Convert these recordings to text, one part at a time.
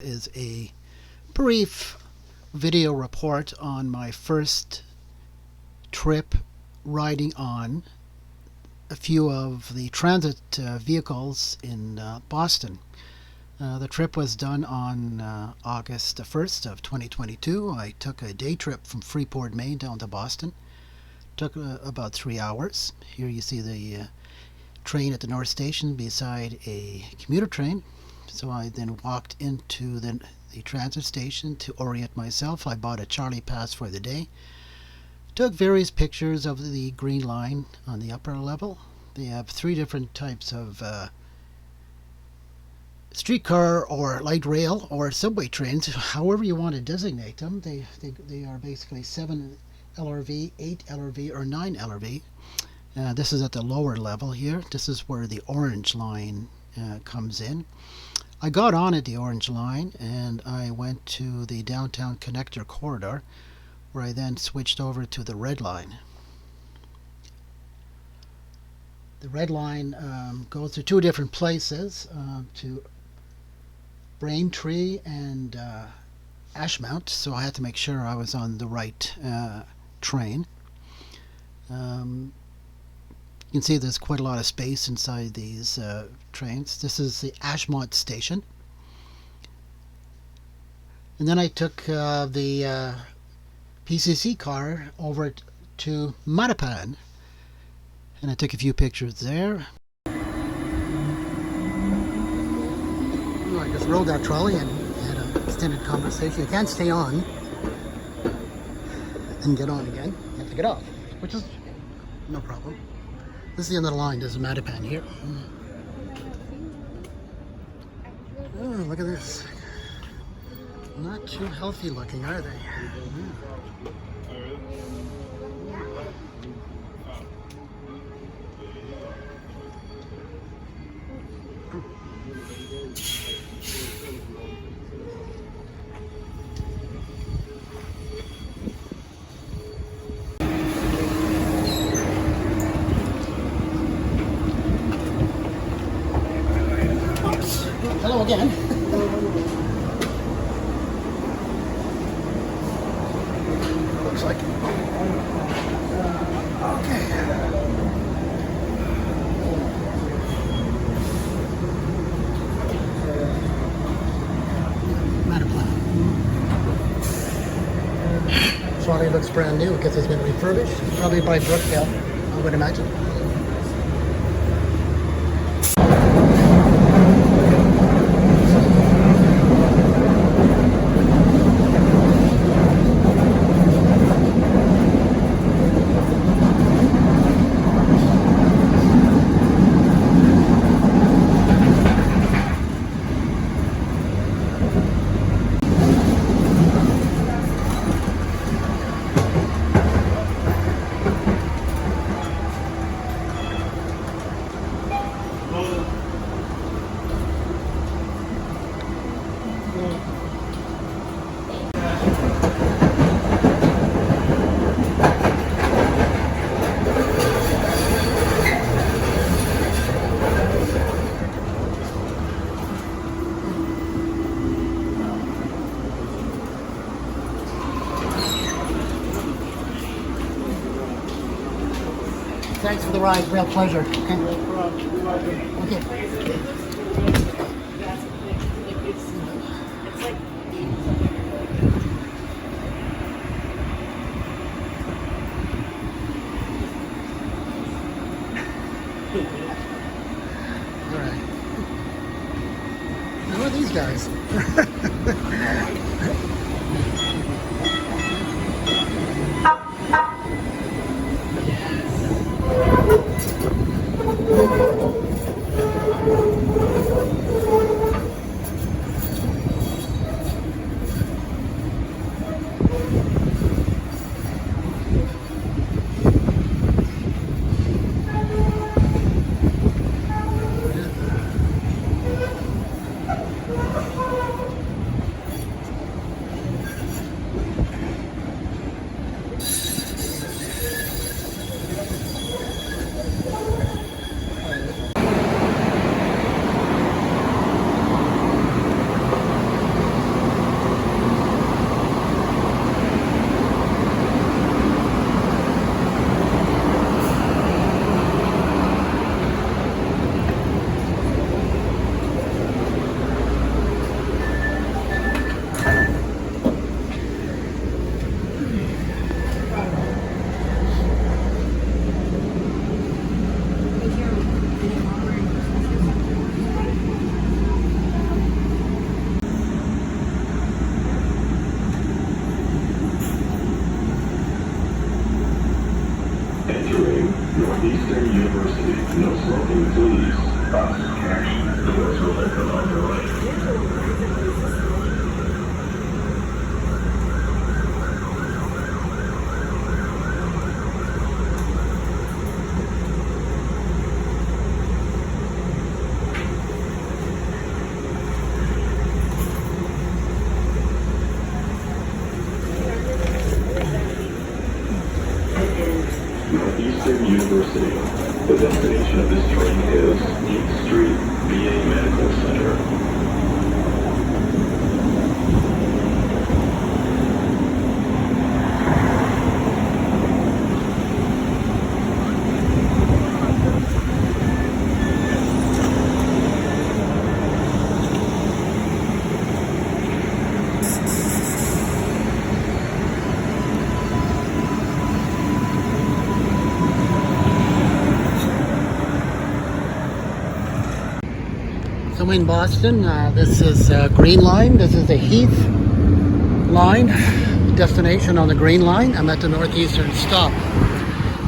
Is a brief video report on my first trip riding on a few of the transit vehicles in Boston. The trip was done on August 1st of 2022. I took a day trip from Freeport, Maine down to Boston. Took about 3 hours. Here you see the train at the North Station beside a commuter train. So I then walked into the transit station to orient myself. I bought a Charlie pass for the day. Took various pictures of the Green Line on the upper level. They have 3 different types of streetcar or light rail or subway trains, however you want to designate them. They are basically 7 LRV, 8 LRV, or 9 LRV. This is at the lower level here. This is where the orange line comes in. I got on at the orange line and I went to the downtown connector corridor, where I then switched over to the red line. The red line goes to 2 different places, to Braintree and Ashmont, so I had to make sure I was on the right train. You can see there's quite a lot of space inside these trains. This is the Ashmont station. And then I took the PCC car over to Mattapan. And I took a few pictures there. I just rode that trolley and had an extended conversation. You can't stay on and get on again. You have to get off, which is no problem. This is the end of the line. There's a Mattapan here. Oh, look at this. Not too healthy looking, are they? Hello again. Looks like. Okay. Mattapan. Trolley looks brand new because it's been refurbished. Probably by Brookville, I would imagine. Thanks for the ride. Real pleasure. Okay. Okay. All right. Who are these guys? Eastern University. No smoking, please. Action. Doors will open on your right. Eastern University. The destination of this train is Heath Street, VA Medical Center. So in Boston, this is Green Line. This is the Heath line, destination on the Green Line. I'm at the northeastern stop.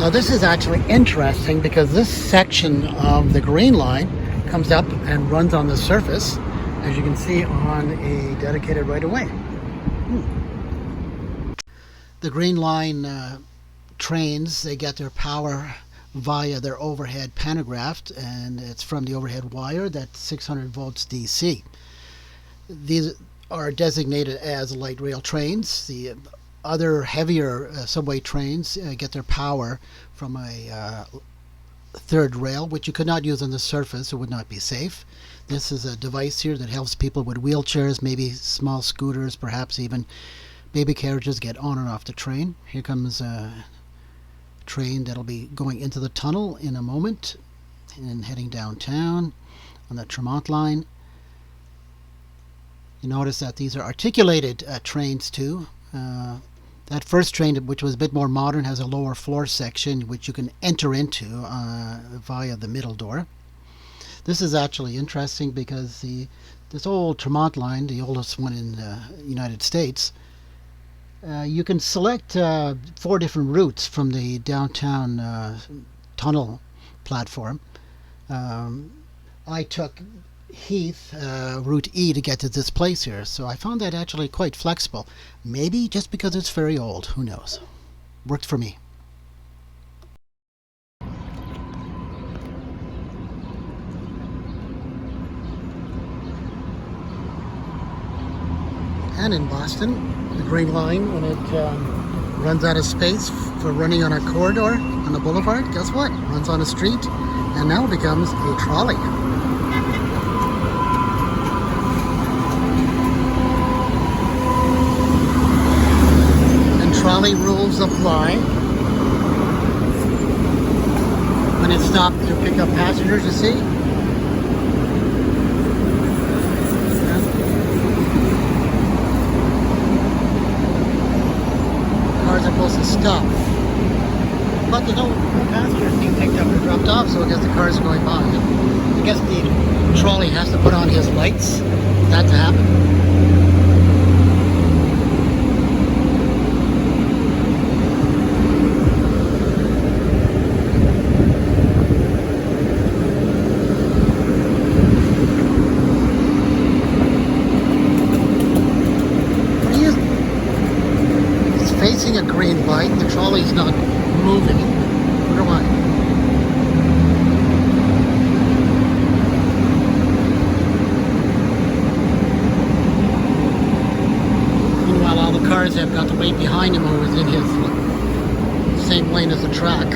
Now this is actually interesting because this section of the Green Line comes up and runs on the surface, as you can see, on a dedicated right-of-way. The Green Line trains, they get their power via their overhead pantograph, and it's from the overhead wire. That's 600 volts DC. These are designated as light rail trains. The other heavier subway trains get their power from a third rail, which you could not use on the surface. It would not be safe. This is a device here that helps people with wheelchairs, maybe small scooters, perhaps even baby carriages, get on and off the train. Here comes train that'll be going into the tunnel in a moment and heading downtown on the Tremont line. You notice that these are articulated trains too. That first train, which was a bit more modern, has a lower floor section which you can enter into via the middle door. This is actually interesting because this old Tremont line, the oldest one in the United States, you can select 4 different routes from the downtown tunnel platform. I took Heath, Route E, to get to this place here, so I found that actually quite flexible. Maybe just because it's very old, who knows. Worked for me. And in Boston, the Green Line, when it runs out of space for running on a corridor on a boulevard, guess what? Runs on a street and now becomes a trolley. And trolley rules apply. When it stops to pick up passengers, you see? Supposed to stop, but no passengers being picked up or dropped off, so I guess the cars are going by. I guess the trolley has to put on his lights for that to happen. Facing a green light, the trolley's not moving. I wonder why. Meanwhile, all the cars have got to wait behind him who is in his same lane as the track.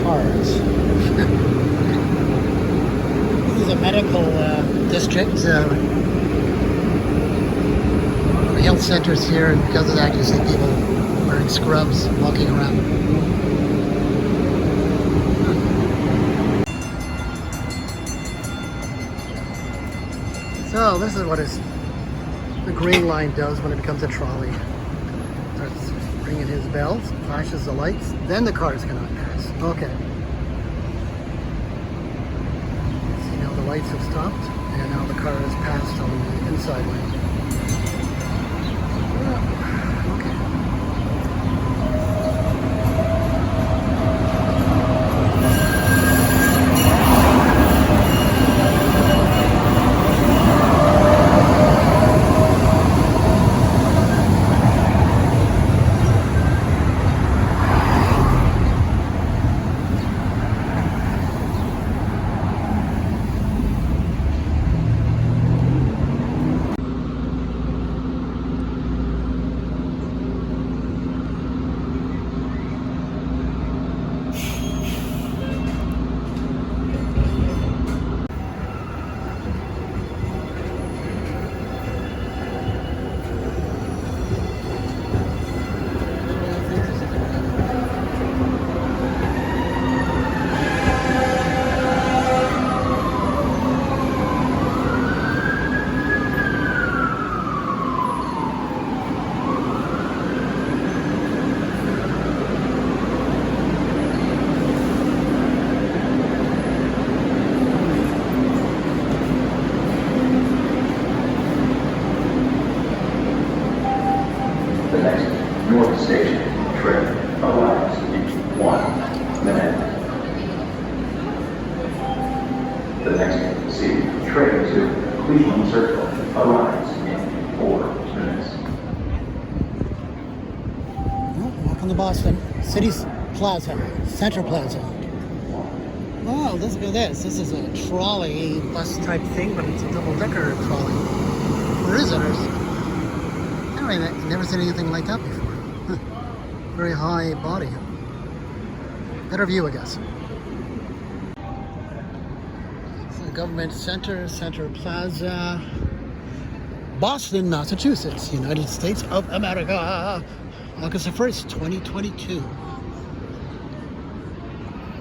Cars. This is a medical district. The health centers here, and because of that, you see people wearing scrubs walking around. So this is what the Green Line does when it becomes a trolley. Starts ringing his bells, flashes the lights, then the cars cannot pass. Okay. See, now the lights have stopped. And now the car is passed on the inside lane. Welcome to Boston. City Plaza, Center Plaza. Oh, look at this. This is a trolley bus type thing, but it's a double-decker trolley. Or is it? Anyway, I've never seen anything like that before. Very high body. Better view, I guess. So Government Center, Center Plaza, Boston, Massachusetts, United States of America. August the 1st, 2022.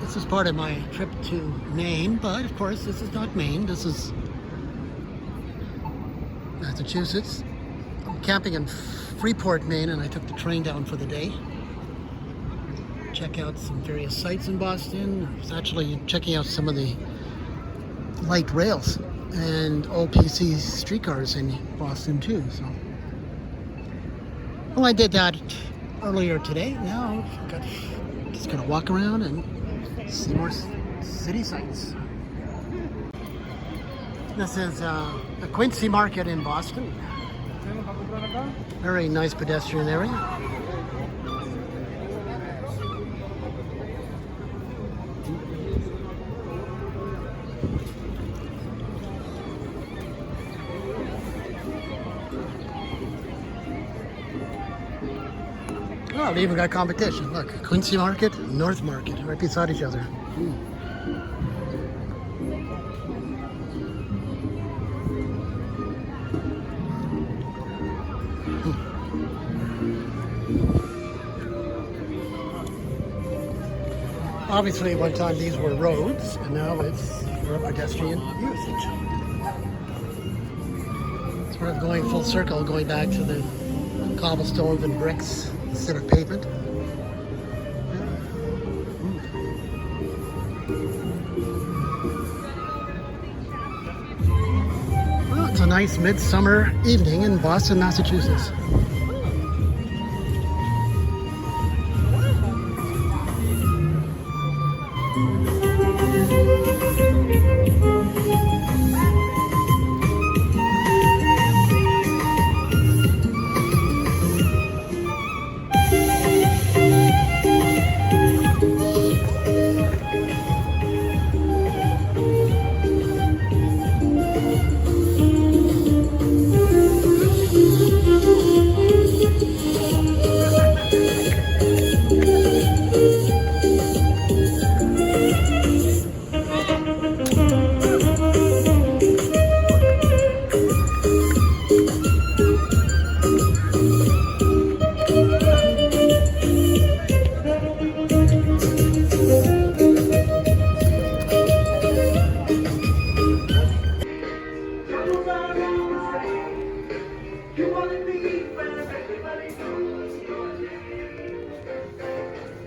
This is part of my trip to Maine, but of course this is not Maine, this is Massachusetts. I'm camping in Freeport, Maine, and I took the train down for the day. Check out some various sites in Boston. I was actually checking out some of the light rails and old PCC streetcars in Boston too. So, well, I did that earlier today. Now I'm just gonna walk around and see more city sights. This is the Quincy Market in Boston. Very nice pedestrian area. Oh, they even got competition. Look, Quincy Market, North Market, right beside each other. Obviously, at one time these were roads, and now it's for pedestrian usage. Sort of going full circle, going back to the cobblestones and bricks instead of pavement. Well, it's a nice midsummer evening in Boston, Massachusetts.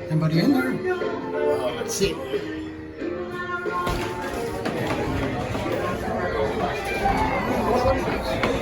Anybody in there? Let's see. blacksmiths.